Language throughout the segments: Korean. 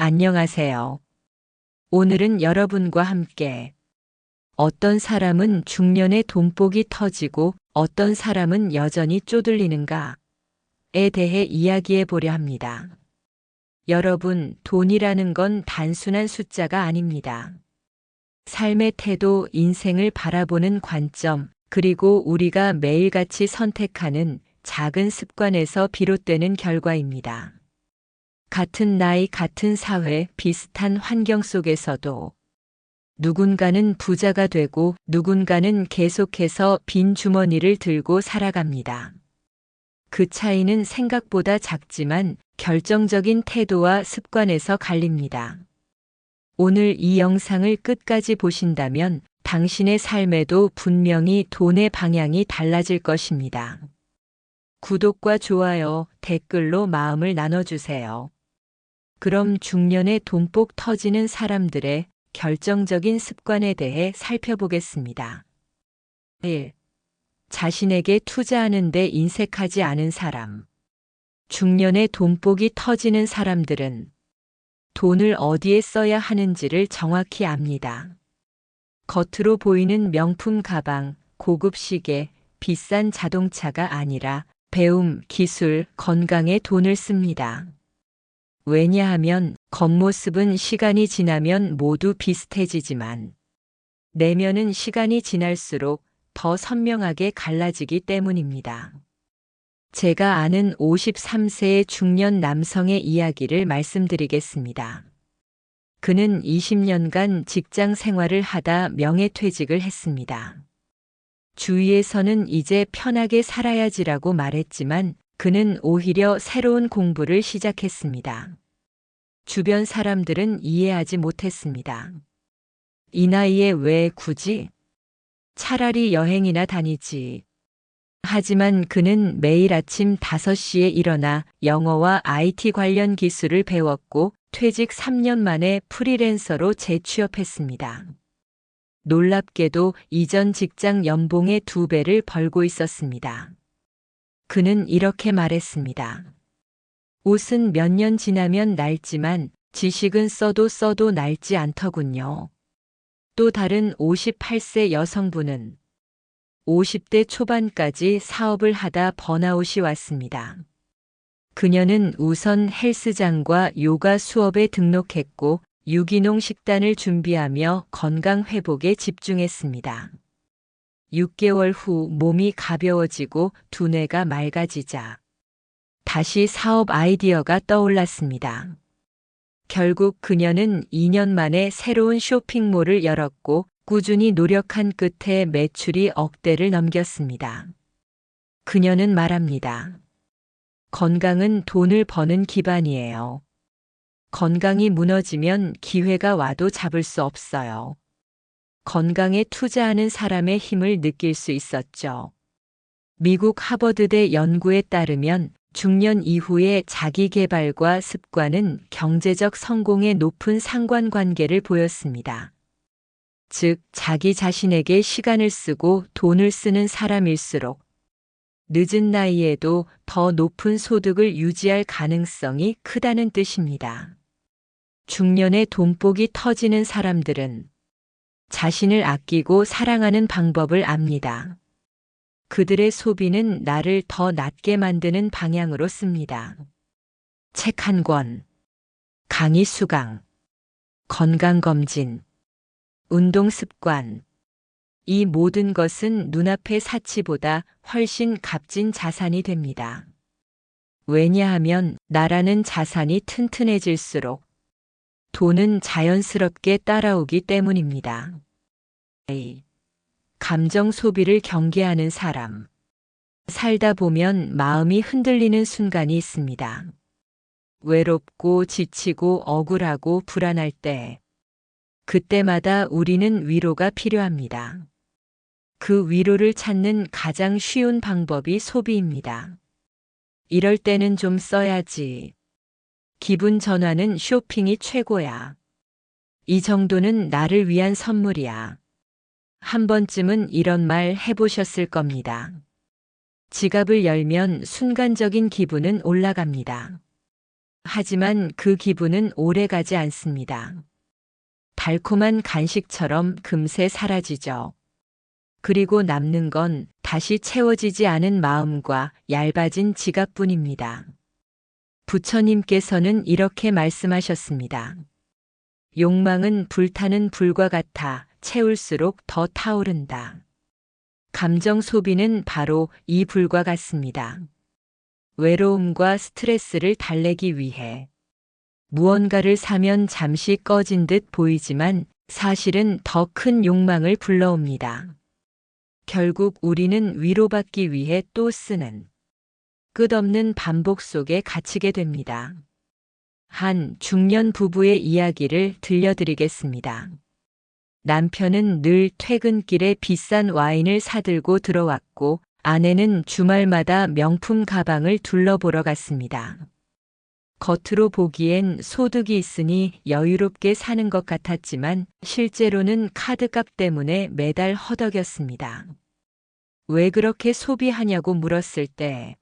안녕하세요. 오늘은 여러분과 함께 어떤 사람은 중년에 돈복이 터지고 어떤 사람은 여전히 쪼들리는가에 대해 이야기해 보려 합니다. 여러분, 돈이라는 건 단순한 숫자가 아닙니다. 삶의 태도, 인생을 바라보는 관점, 그리고 우리가 매일같이 선택하는 작은 습관에서 비롯되는 결과입니다. 같은 나이, 같은 사회, 비슷한 환경 속에서도 누군가는 부자가 되고 누군가는 계속해서 빈 주머니를 들고 살아갑니다. 그 차이는 생각보다 작지만 결정적인 태도와 습관에서 갈립니다. 오늘 이 영상을 끝까지 보신다면 당신의 삶에도 분명히 돈의 방향이 달라질 것입니다. 구독과 좋아요, 댓글로 마음을 나눠주세요. 그럼 중년에 돈복 터지는 사람들의 결정적인 습관에 대해 살펴보겠습니다. 1. 자신에게 투자하는 데 인색하지 않은 사람. 중년에 돈복이 터지는 사람들은 돈을 어디에 써야 하는지를 정확히 압니다. 겉으로 보이는 명품 가방, 고급 시계, 비싼 자동차가 아니라 배움, 기술, 건강에 돈을 씁니다. 왜냐하면 겉모습은 시간이 지나면 모두 비슷해지지만 내면은 시간이 지날수록 더 선명하게 갈라지기 때문입니다. 제가 아는 53세의 중년 남성의 이야기를 말씀드리겠습니다. 그는 20년간 직장 생활을 하다 명예퇴직을 했습니다. 주위에서는 이제 편하게 살아야지라고 말했지만 그는 오히려 새로운 공부를 시작했습니다. 주변 사람들은 이해하지 못했습니다. 이 나이에 왜 굳이? 차라리 여행이나 다니지. 하지만 그는 매일 아침 5시에 일어나 영어와 IT 관련 기술을 배웠고 퇴직 3년 만에 프리랜서로 재취업했습니다. 놀랍게도 이전 직장 연봉의 2배를 벌고 있었습니다. 그는 이렇게 말했습니다. 옷은 몇 년 지나면 낡지만 지식은 써도 낡지 않더군요. 또 다른 58세 여성분은 50대 초반까지 사업을 하다 번아웃이 왔습니다. 그녀는 우선 헬스장과 요가 수업에 등록했고 유기농 식단을 준비하며 건강 회복에 집중했습니다. 6개월 후 몸이 가벼워지고 두뇌가 맑아지자 다시 사업 아이디어가 떠올랐습니다. 결국 그녀는 2년 만에 새로운 쇼핑몰을 열었고 꾸준히 노력한 끝에 매출이 억대를 넘겼습니다. 그녀는 말합니다. 건강은 돈을 버는 기반이에요. 건강이 무너지면 기회가 와도 잡을 수 없어요. 건강에 투자하는 사람의 힘을 느낄 수 있었죠. 미국 하버드대 연구에 따르면 중년 이후의 자기 개발과 습관은 경제적 성공에 높은 상관관계를 보였습니다. 즉, 자기 자신에게 시간을 쓰고 돈을 쓰는 사람일수록 늦은 나이에도 더 높은 소득을 유지할 가능성이 크다는 뜻입니다. 중년에 돈복이 터지는 사람들은 자신을 아끼고 사랑하는 방법을 압니다. 그들의 소비는 나를 더 낫게 만드는 방향으로 씁니다. 책 한 권, 강의 수강, 건강검진, 운동 습관. 이 모든 것은 눈앞의 사치보다 훨씬 값진 자산이 됩니다. 왜냐하면 나라는 자산이 튼튼해질수록 돈은 자연스럽게 따라오기 때문입니다. A. 감정 소비를 경계하는 사람. 살다 보면 마음이 흔들리는 순간이 있습니다. 외롭고 지치고 억울하고 불안할 때, 그때마다 우리는 위로가 필요합니다. 그 위로를 찾는 가장 쉬운 방법이 소비입니다. 이럴 때는 좀 써야지. 기분 전환은 쇼핑이 최고야. 이 정도는 나를 위한 선물이야. 한 번쯤은 이런 말 해보셨을 겁니다. 지갑을 열면 순간적인 기분은 올라갑니다. 하지만 그 기분은 오래 가지 않습니다. 달콤한 간식처럼 금세 사라지죠. 그리고 남는 건 다시 채워지지 않은 마음과 얇아진 지갑뿐입니다. 부처님께서는 이렇게 말씀하셨습니다. 욕망은 불타는 불과 같아 채울수록 더 타오른다. 감정 소비는 바로 이 불과 같습니다. 외로움과 스트레스를 달래기 위해 무언가를 사면 잠시 꺼진 듯 보이지만 사실은 더 큰 욕망을 불러옵니다. 결국 우리는 위로받기 위해 또 쓰는 끝없는 반복 속에 갇히게 됩니다. 한 중년 부부의 이야기를 들려드리겠습니다. 남편은 늘 퇴근길에 비싼 와인을 사들고 들어왔고 아내는 주말마다 명품 가방을 둘러보러 갔습니다. 겉으로 보기엔 소득이 있으니 여유롭게 사는 것 같았지만 실제로는 카드값 때문에 매달 허덕였습니다. 왜 그렇게 소비하냐고 물었을 때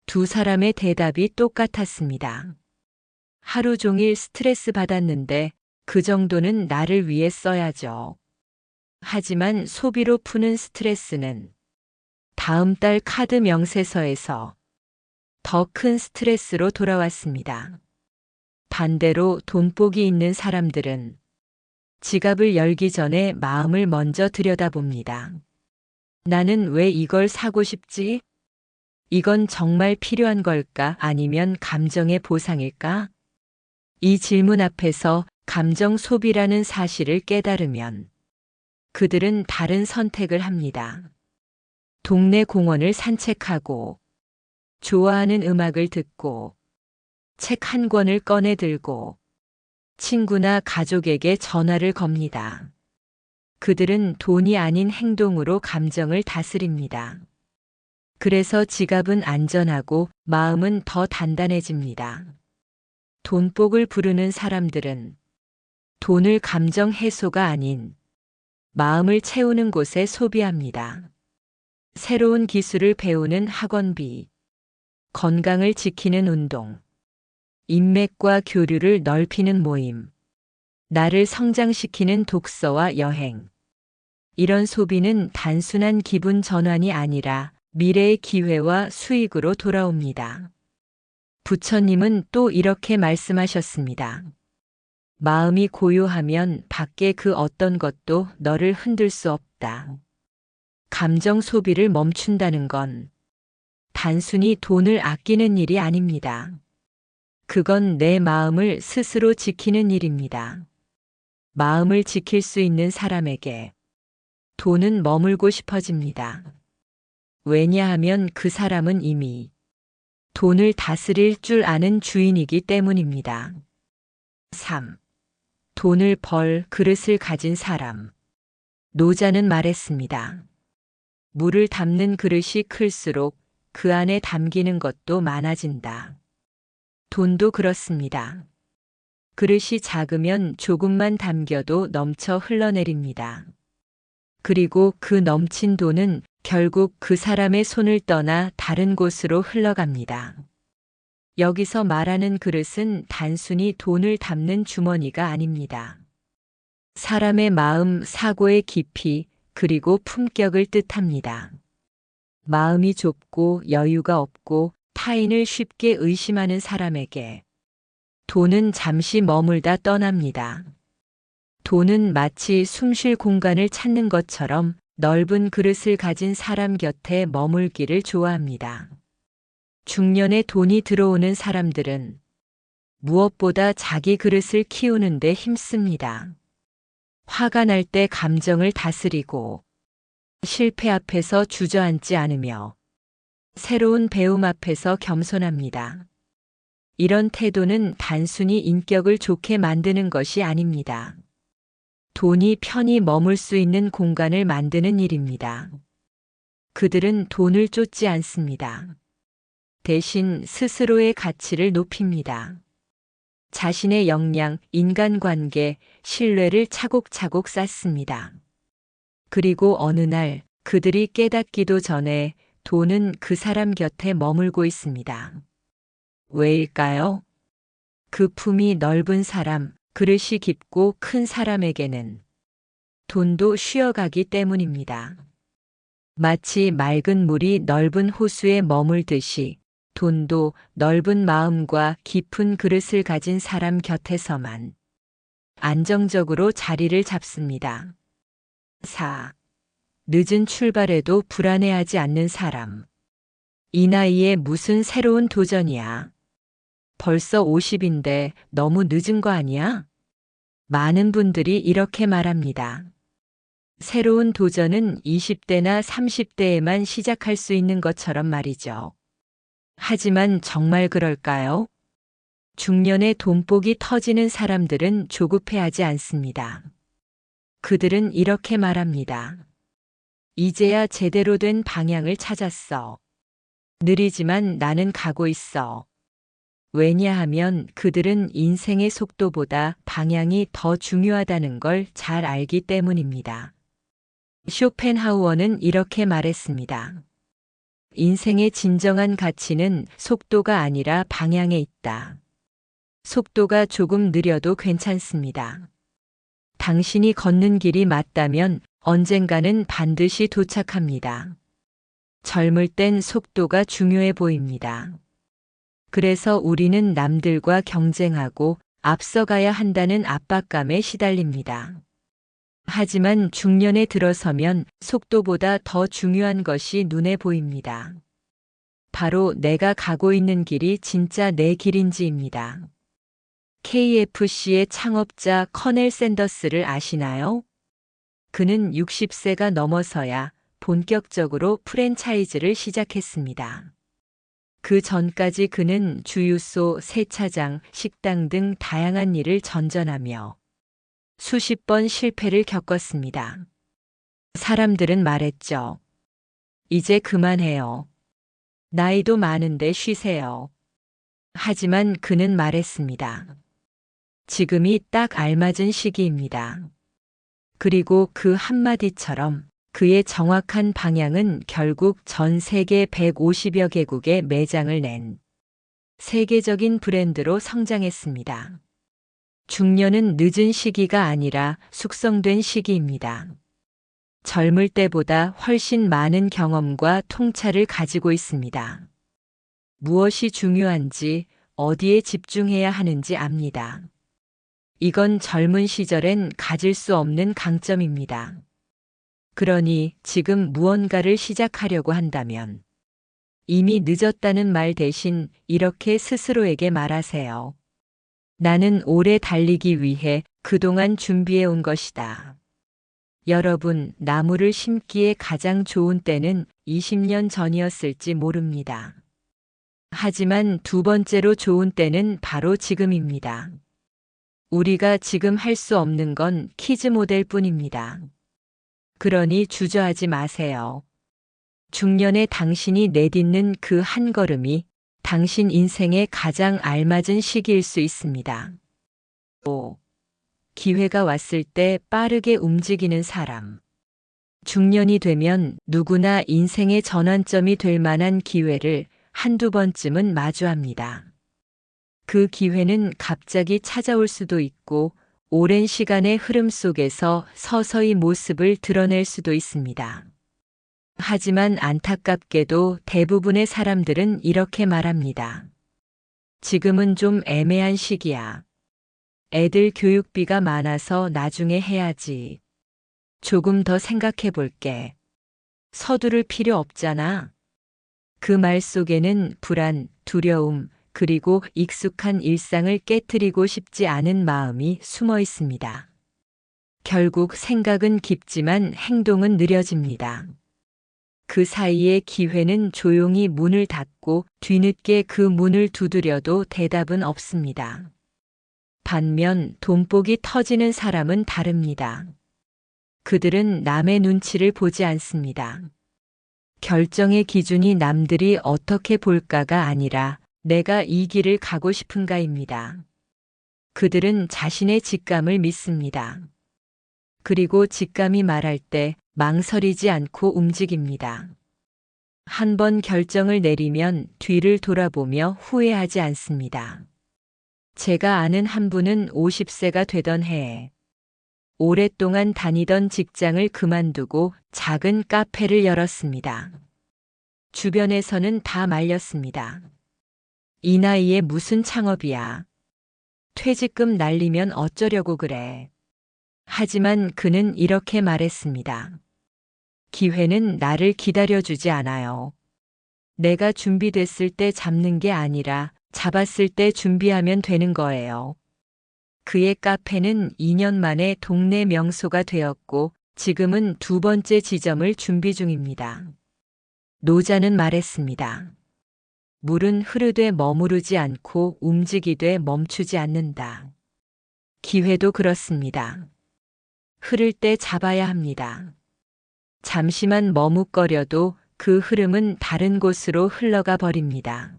두 사람의 대답이 똑같았습니다. 하루 종일 스트레스 받았는데 그 정도는 나를 위해 써야죠. 하지만 소비로 푸는 스트레스는 다음 달 카드 명세서에서 더 큰 스트레스로 돌아왔습니다. 반대로 돈복이 있는 사람들은 지갑을 열기 전에 마음을 먼저 들여다봅니다. 나는 왜 이걸 사고 싶지? 이건 정말 필요한 걸까? 아니면 감정의 보상일까? 이 질문 앞에서 감정 소비라는 사실을 깨달으면 그들은 다른 선택을 합니다. 동네 공원을 산책하고, 좋아하는 음악을 듣고, 책 한 권을 꺼내 들고, 친구나 가족에게 전화를 겁니다. 그들은 돈이 아닌 행동으로 감정을 다스립니다. 그래서 지갑은 안전하고 마음은 더 단단해집니다. 돈복을 부르는 사람들은 돈을 감정 해소가 아닌 마음을 채우는 곳에 소비합니다. 새로운 기술을 배우는 학원비, 건강을 지키는 운동, 인맥과 교류를 넓히는 모임, 나를 성장시키는 독서와 여행. 이런 소비는 단순한 기분 전환이 아니라 미래의 기회와 수익으로 돌아옵니다. 부처님은 또 이렇게 말씀하셨습니다. 마음이 고요하면 밖에 그 어떤 것도 너를 흔들 수 없다. 감정 소비를 멈춘다는 건 단순히 돈을 아끼는 일이 아닙니다. 그건 내 마음을 스스로 지키는 일입니다. 마음을 지킬 수 있는 사람에게 돈은 머물고 싶어집니다. 왜냐하면 그 사람은 이미 돈을 다스릴 줄 아는 주인이기 때문입니다. 3. 돈을 벌 그릇을 가진 사람. 노자는 말했습니다. 물을 담는 그릇이 클수록 그 안에 담기는 것도 많아진다. 돈도 그렇습니다. 그릇이 작으면 조금만 담겨도 넘쳐 흘러내립니다. 그리고 그 넘친 돈은 결국 그 사람의 손을 떠나 다른 곳으로 흘러갑니다. 여기서 말하는 그릇은 단순히 돈을 담는 주머니가 아닙니다. 사람의 마음, 사고의 깊이, 그리고 품격을 뜻합니다. 마음이 좁고 여유가 없고 타인을 쉽게 의심하는 사람에게 돈은 잠시 머물다 떠납니다. 돈은 마치 숨쉴 공간을 찾는 것처럼 넓은 그릇을 가진 사람 곁에 머물기를 좋아합니다. 중년에 돈이 들어오는 사람들은 무엇보다 자기 그릇을 키우는 데 힘씁니다. 화가 날 때 감정을 다스리고 실패 앞에서 주저앉지 않으며 새로운 배움 앞에서 겸손합니다. 이런 태도는 단순히 인격을 좋게 만드는 것이 아닙니다. 돈이 편히 머물 수 있는 공간을 만드는 일입니다. 그들은 돈을 쫓지 않습니다. 대신 스스로의 가치를 높입니다. 자신의 역량, 인간관계, 신뢰를 차곡차곡 쌓습니다. 그리고 어느 날 그들이 깨닫기도 전에 돈은 그 사람 곁에 머물고 있습니다. 왜일까요? 그 품이 넓은 사람, 그릇이 깊고 큰 사람에게는 돈도 쉬어가기 때문입니다. 마치 맑은 물이 넓은 호수에 머물듯이 돈도 넓은 마음과 깊은 그릇을 가진 사람 곁에서만 안정적으로 자리를 잡습니다. 4. 늦은 출발에도 불안해하지 않는 사람. 이 나이에 무슨 새로운 도전이야? 벌써 50인데 너무 늦은 거 아니야? 많은 분들이 이렇게 말합니다. 새로운 도전은 20대나 30대에만 시작할 수 있는 것처럼 말이죠. 하지만 정말 그럴까요? 중년에 돈복이 터지는 사람들은 조급해하지 않습니다. 그들은 이렇게 말합니다. 이제야 제대로 된 방향을 찾았어. 느리지만 나는 가고 있어. 왜냐하면 그들은 인생의 속도보다 방향이 더 중요하다는 걸 잘 알기 때문입니다. 쇼펜하우어는 이렇게 말했습니다. 인생의 진정한 가치는 속도가 아니라 방향에 있다. 속도가 조금 느려도 괜찮습니다. 당신이 걷는 길이 맞다면 언젠가는 반드시 도착합니다. 젊을 땐 속도가 중요해 보입니다. 그래서 우리는 남들과 경쟁하고 앞서가야 한다는 압박감에 시달립니다. 하지만 중년에 들어서면 속도보다 더 중요한 것이 눈에 보입니다. 바로 내가 가고 있는 길이 진짜 내 길인지입니다. KFC의 창업자 커넬 샌더스를 아시나요? 그는 60세가 넘어서야 본격적으로 프랜차이즈를 시작했습니다. 그 전까지 그는 주유소, 세차장, 식당 등 다양한 일을 전전하며 수십 번 실패를 겪었습니다. 사람들은 말했죠. 이제 그만해요. 나이도 많은데 쉬세요. 하지만 그는 말했습니다. 지금이 딱 알맞은 시기입니다. 그리고 그 한마디처럼 그의 정확한 방향은 결국 전 세계 150여 개국에 매장을 낸 세계적인 브랜드로 성장했습니다. 중년은 늦은 시기가 아니라 숙성된 시기입니다. 젊을 때보다 훨씬 많은 경험과 통찰을 가지고 있습니다. 무엇이 중요한지, 어디에 집중해야 하는지 압니다. 이건 젊은 시절엔 가질 수 없는 강점입니다. 그러니 지금 무언가를 시작하려고 한다면 이미 늦었다는 말 대신 이렇게 스스로에게 말하세요. 나는 오래 달리기 위해 그동안 준비해 온 것이다. 여러분, 나무를 심기에 가장 좋은 때는 20년 전이었을지 모릅니다. 하지만 두 번째로 좋은 때는 바로 지금입니다. 우리가 지금 할 수 없는 건 키즈 모델 뿐입니다. 그러니 주저하지 마세요. 중년의 당신이 내딛는 그 한 걸음이 당신 인생에 가장 알맞은 시기일 수 있습니다. 5. 기회가 왔을 때 빠르게 움직이는 사람. 중년이 되면 누구나 인생의 전환점이 될 만한 기회를 한두 번쯤은 마주합니다. 그 기회는 갑자기 찾아올 수도 있고 오랜 시간의 흐름 속에서 서서히 모습을 드러낼 수도 있습니다. 하지만 안타깝게도 대부분의 사람들은 이렇게 말합니다. 지금은 좀 애매한 시기야. 애들 교육비가 많아서 나중에 해야지. 조금 더 생각해 볼게. 서두를 필요 없잖아. 그 말 속에는 불안, 두려움, 그리고 익숙한 일상을 깨트리고 싶지 않은 마음이 숨어 있습니다. 결국 생각은 깊지만 행동은 느려집니다. 그 사이에 기회는 조용히 문을 닫고 뒤늦게 그 문을 두드려도 대답은 없습니다. 반면 돈복이 터지는 사람은 다릅니다. 그들은 남의 눈치를 보지 않습니다. 결정의 기준이 남들이 어떻게 볼까가 아니라 내가 이 길을 가고 싶은가입니다. 그들은 자신의 직감을 믿습니다. 그리고 직감이 말할 때 망설이지 않고 움직입니다. 한 번 결정을 내리면 뒤를 돌아보며 후회하지 않습니다. 제가 아는 한 분은 50세가 되던 해에 오랫동안 다니던 직장을 그만두고 작은 카페를 열었습니다. 주변에서는 다 말렸습니다. 이 나이에 무슨 창업이야. 퇴직금 날리면 어쩌려고 그래. 하지만 그는 이렇게 말했습니다. 기회는 나를 기다려주지 않아요. 내가 준비됐을 때 잡는 게 아니라 잡았을 때 준비하면 되는 거예요. 그의 카페는 2년 만에 동네 명소가 되었고 지금은 두 번째 지점을 준비 중입니다. 노자는 말했습니다. 물은 흐르되 머무르지 않고 움직이되 멈추지 않는다. 기회도 그렇습니다. 흐를 때 잡아야 합니다. 잠시만 머뭇거려도 그 흐름은 다른 곳으로 흘러가 버립니다.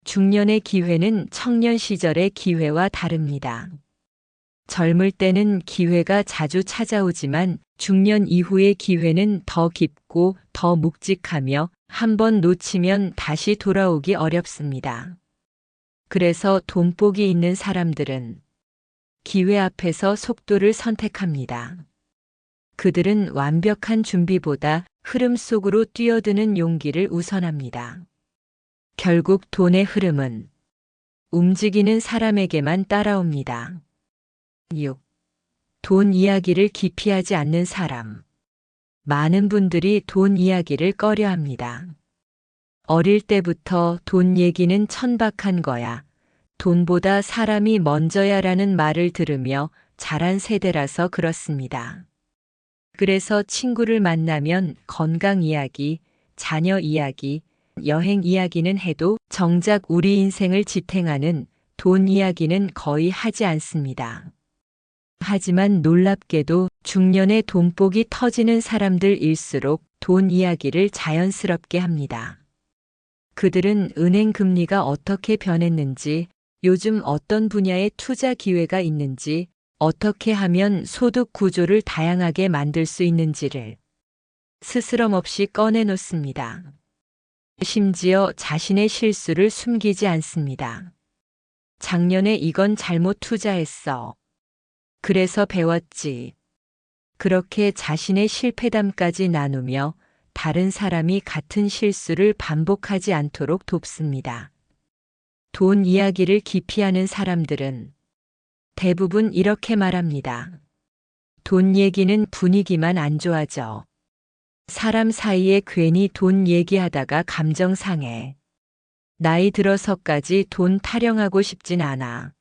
중년의 기회는 청년 시절의 기회와 다릅니다. 젊을 때는 기회가 자주 찾아오지만 중년 이후의 기회는 더 깊고 더 묵직하며 한번 놓치면 다시 돌아오기 어렵습니다. 그래서 돈복이 있는 사람들은 기회 앞에서 속도를 선택합니다. 그들은 완벽한 준비보다 흐름 속으로 뛰어드는 용기를 우선합니다. 결국 돈의 흐름은 움직이는 사람에게만 따라옵니다. 6. 돈 이야기를 기피하지 않는 사람. 많은 분들이 돈 이야기를 꺼려합니다. 어릴 때부터 돈 얘기는 천박한 거야. 돈보다 사람이 먼저야라는 말을 들으며 자란 세대라서 그렇습니다. 그래서 친구를 만나면 건강 이야기, 자녀 이야기, 여행 이야기는 해도 정작 우리 인생을 지탱하는 돈 이야기는 거의 하지 않습니다. 하지만 놀랍게도 중년에 돈복이 터지는 사람들일수록 돈 이야기를 자연스럽게 합니다. 그들은 은행 금리가 어떻게 변했는지, 요즘 어떤 분야에 투자 기회가 있는지, 어떻게 하면 소득 구조를 다양하게 만들 수 있는지를 스스럼 없이 꺼내놓습니다. 심지어 자신의 실수를 숨기지 않습니다. 작년에 이건 잘못 투자했어. 그래서 배웠지. 그렇게 자신의 실패담까지 나누며 다른 사람이 같은 실수를 반복하지 않도록 돕습니다. 돈 이야기를 기피하는 사람들은 대부분 이렇게 말합니다. 돈 얘기는 분위기만 안 좋아져. 사람 사이에 괜히 돈 얘기하다가 감정 상해. 나이 들어서까지 돈 타령하고 싶진 않아.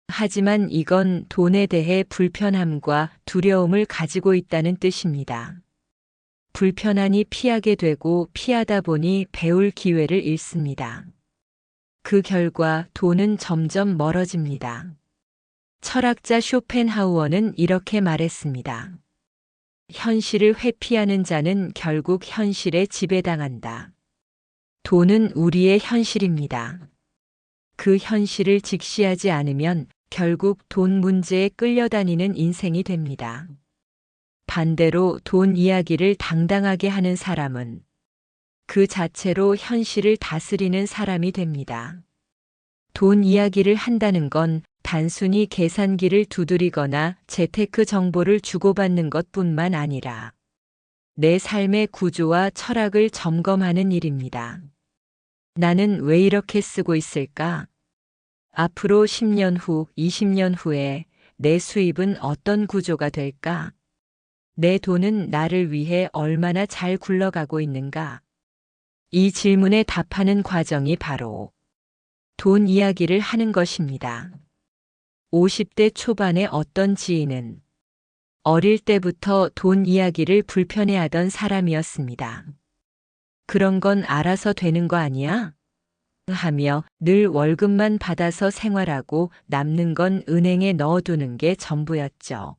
하지만 이건 돈에 대해 불편함과 두려움을 가지고 있다는 뜻입니다. 불편하니 피하게 되고 피하다 보니 배울 기회를 잃습니다. 그 결과 돈은 점점 멀어집니다. 철학자 쇼펜하우어는 이렇게 말했습니다. 현실을 회피하는 자는 결국 현실에 지배당한다. 돈은 우리의 현실입니다. 그 현실을 직시하지 않으면 결국 돈 문제에 끌려다니는 인생이 됩니다. 반대로 돈 이야기를 당당하게 하는 사람은 그 자체로 현실을 다스리는 사람이 됩니다. 돈 이야기를 한다는 건 단순히 계산기를 두드리거나 재테크 정보를 주고받는 것뿐만 아니라 내 삶의 구조와 철학을 점검하는 일입니다. 나는 왜 이렇게 쓰고 있을까? 앞으로 10년 후, 20년 후에 내 수입은 어떤 구조가 될까? 내 돈은 나를 위해 얼마나 잘 굴러가고 있는가? 이 질문에 답하는 과정이 바로 돈 이야기를 하는 것입니다. 50대 초반의 어떤 지인은 어릴 때부터 돈 이야기를 불편해하던 사람이었습니다. 그런 건 알아서 되는 거 아니야? 하며 늘 월급만 받아서 생활하고 남는 건 은행에 넣어두는 게 전부였죠.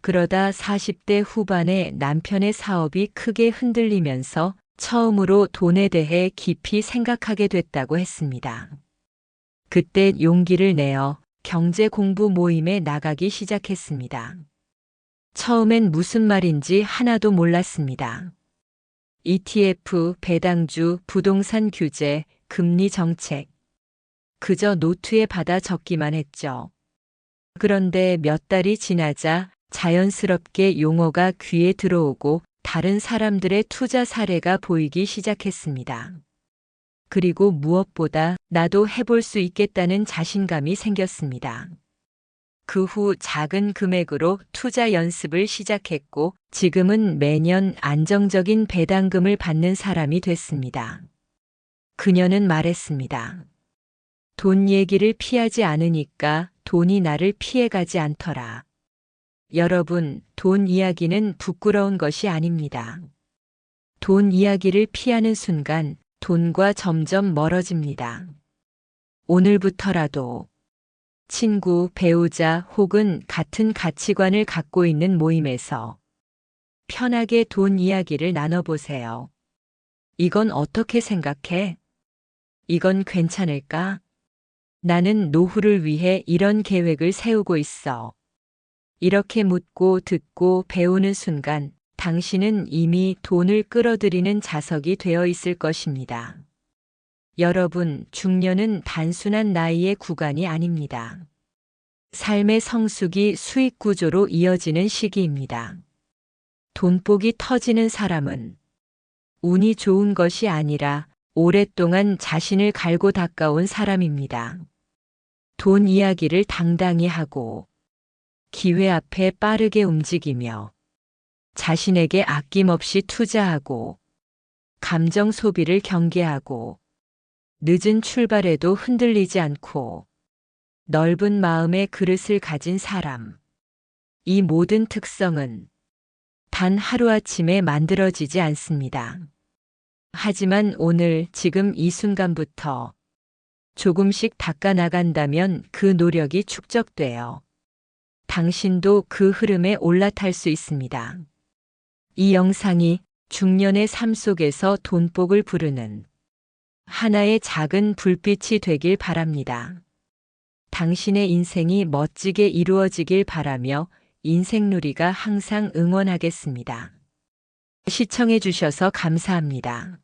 그러다 40대 후반에 남편의 사업이 크게 흔들리면서 처음으로 돈에 대해 깊이 생각하게 됐다고 했습니다. 그때 용기를 내어 경제 공부 모임에 나가기 시작했습니다. 처음엔 무슨 말인지 하나도 몰랐습니다. ETF, 배당주, 부동산 규제, 금리 정책. 그저 노트에 받아 적기만 했죠. 그런데 몇 달이 지나자 자연스럽게 용어가 귀에 들어오고 다른 사람들의 투자 사례가 보이기 시작했습니다. 그리고 무엇보다 나도 해볼 수 있겠다는 자신감이 생겼습니다. 그 후 작은 금액으로 투자 연습을 시작했고 지금은 매년 안정적인 배당금을 받는 사람이 됐습니다. 그녀는 말했습니다. 돈 얘기를 피하지 않으니까 돈이 나를 피해가지 않더라. 여러분, 돈 이야기는 부끄러운 것이 아닙니다. 돈 이야기를 피하는 순간 돈과 점점 멀어집니다. 오늘부터라도 친구, 배우자 혹은 같은 가치관을 갖고 있는 모임에서 편하게 돈 이야기를 나눠보세요. 이건 어떻게 생각해? 이건 괜찮을까? 나는 노후를 위해 이런 계획을 세우고 있어. 이렇게 묻고 듣고 배우는 순간 당신은 이미 돈을 끌어들이는 자석이 되어 있을 것입니다. 여러분, 중년은 단순한 나이의 구간이 아닙니다. 삶의 성숙이 수익 구조로 이어지는 시기입니다. 돈복이 터지는 사람은 운이 좋은 것이 아니라 오랫동안 자신을 갈고 닦아온 사람입니다. 돈 이야기를 당당히 하고 기회 앞에 빠르게 움직이며 자신에게 아낌없이 투자하고 감정 소비를 경계하고 늦은 출발에도 흔들리지 않고 넓은 마음의 그릇을 가진 사람. 이 모든 특성은 단 하루아침에 만들어지지 않습니다. 하지만 오늘 지금 이 순간부터 조금씩 닦아나간다면 그 노력이 축적되어 당신도 그 흐름에 올라탈 수 있습니다. 이 영상이 중년의 삶 속에서 돈복을 부르는 하나의 작은 불빛이 되길 바랍니다. 당신의 인생이 멋지게 이루어지길 바라며 인생누리가 항상 응원하겠습니다. 시청해 주셔서 감사합니다.